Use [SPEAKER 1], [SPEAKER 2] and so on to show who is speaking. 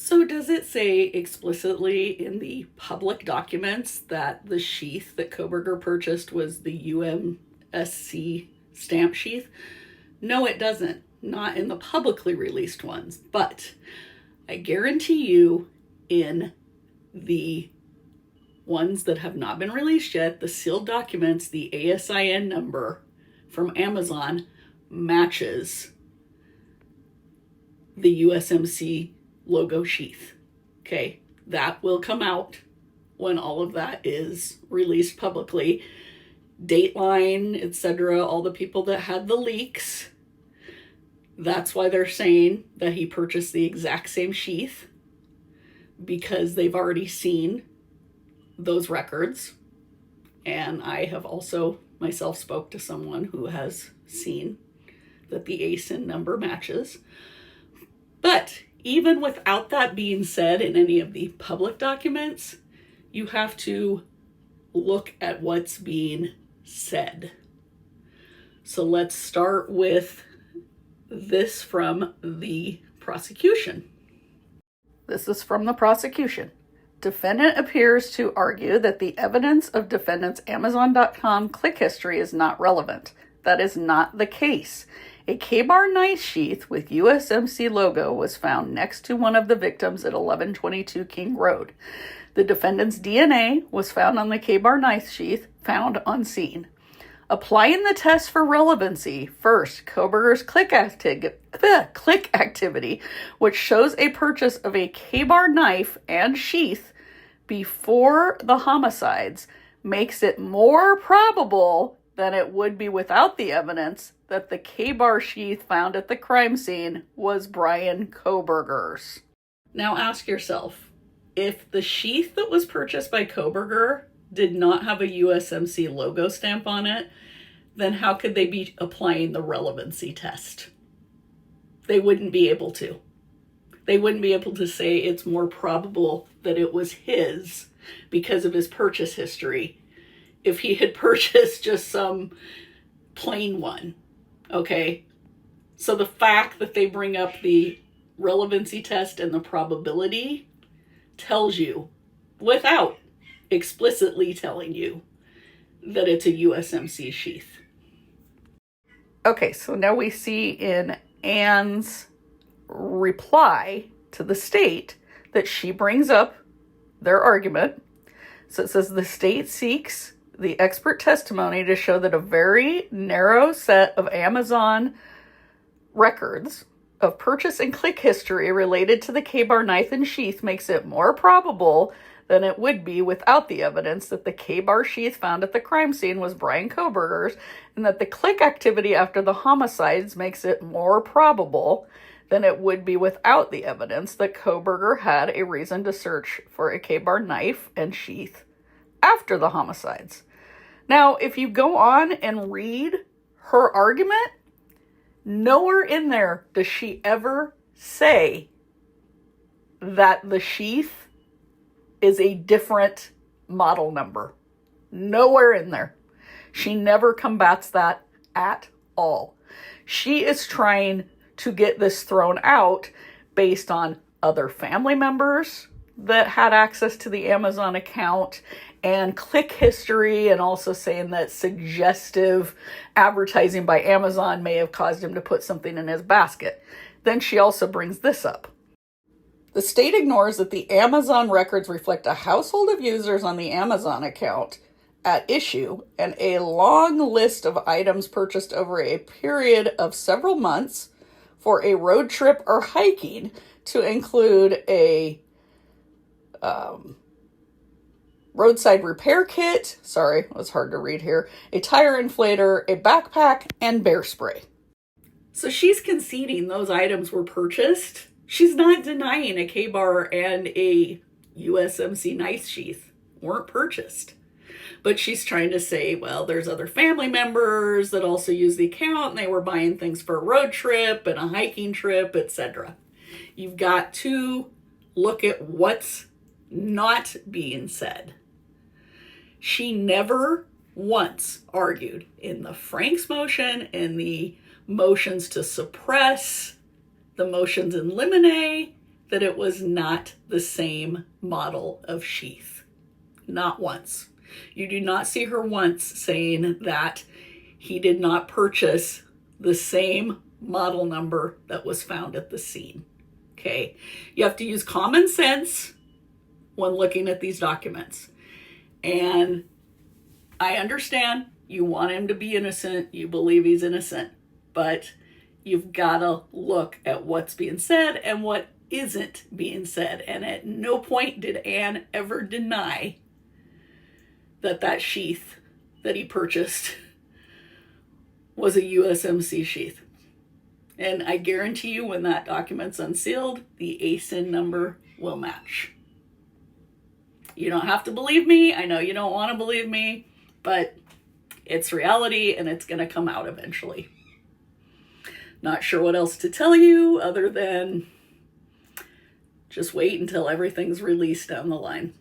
[SPEAKER 1] So does it say explicitly in the public documents that the sheath that Kohberger purchased was the USMC stamp sheath? No, it doesn't. Not in the publicly released ones. But I guarantee you in the ones that have not been released yet, the sealed documents, the ASIN number from Amazon matches the USMC logo sheath. Okay, that will come out when all of that is released publicly. Dateline, etc., all the people that had the leaks, that's why they're saying that he purchased the exact same sheath, because they've already seen those records. And I have also myself spoke to someone who has seen that the ASIN number matches. But even without that being said in any of the public documents, you have to look at what's being said. So let's start with this from the prosecution. This is from the prosecution. Defendant appears to argue that the evidence of defendant's Amazon.com click history is not relevant. That is not the case. A K-bar knife sheath with USMC logo was found next to one of the victims at 1122 King Road. The defendant's DNA was found on the K-bar knife sheath found on scene. Applying the test for relevancy, first, Kohberger's click activity, which shows a purchase of a K-bar knife and sheath before the homicides, makes it more probable than it would be without the evidence that the K-bar sheath found at the crime scene was Brian Kohberger's. Now ask yourself, if the sheath that was purchased by Kohberger did not have a USMC logo stamp on it, then how could they be applying the relevancy test? They wouldn't be able to. They wouldn't be able to say it's more probable that it was his because of his purchase history if he had purchased just some plain one. Okay? So the fact that they bring up the relevancy test and the probability tells you, without explicitly telling you, that it's a USMC sheath. Okay, so now we see in Anne's reply to the state that she brings up their argument. So it says the state seeks the expert testimony to show that a very narrow set of Amazon records of purchase and click history related to the K-bar knife and sheath makes it more probable than it would be without the evidence that the K-bar sheath found at the crime scene was Brian Kohberger's, and that the click activity after the homicides makes it more probable than it would be without the evidence that Kohberger had a reason to search for a K-bar knife and sheath after the homicides. Now, if you go on and read her argument, nowhere in there does she ever say that the sheath is a different model number. Nowhere in there. She never combats that at all. She is trying to get this thrown out based on other family members that had access to the Amazon account and click history, and also saying that suggestive advertising by Amazon may have caused him to put something in his basket. Then she also brings this up. The state ignores that the Amazon records reflect a household of users on the Amazon account at issue and a long list of items purchased over a period of several months for a road trip or hiking, to include a roadside repair kit, sorry, it was hard to read here, a tire inflator, a backpack, and bear spray. So she's conceding those items were purchased. She's not denying a K-bar and a USMC knife sheath weren't purchased. But she's trying to say, well, there's other family members that also use the account, and they were buying things for a road trip and a hiking trip, etc. You've got to look at what's not being said. She never once argued in the Franks motion, in the motions to suppress, the motions in limine, that it was not the same model of sheath. Not once. You do not see her once saying that he did not purchase the same model number that was found at the scene. Okay, you have to use common sense when looking at these documents. And I understand you want him to be innocent, you believe he's innocent, but you've got to look at what's being said and what isn't being said. And at no point did Anne ever deny that that sheath that he purchased was a USMC sheath. And I guarantee you when that document's unsealed, the ASIN number will match. You don't have to believe me. I know you don't want to believe me, but it's reality and it's going to come out eventually. Not sure what else to tell you other than just wait until everything's released down the line.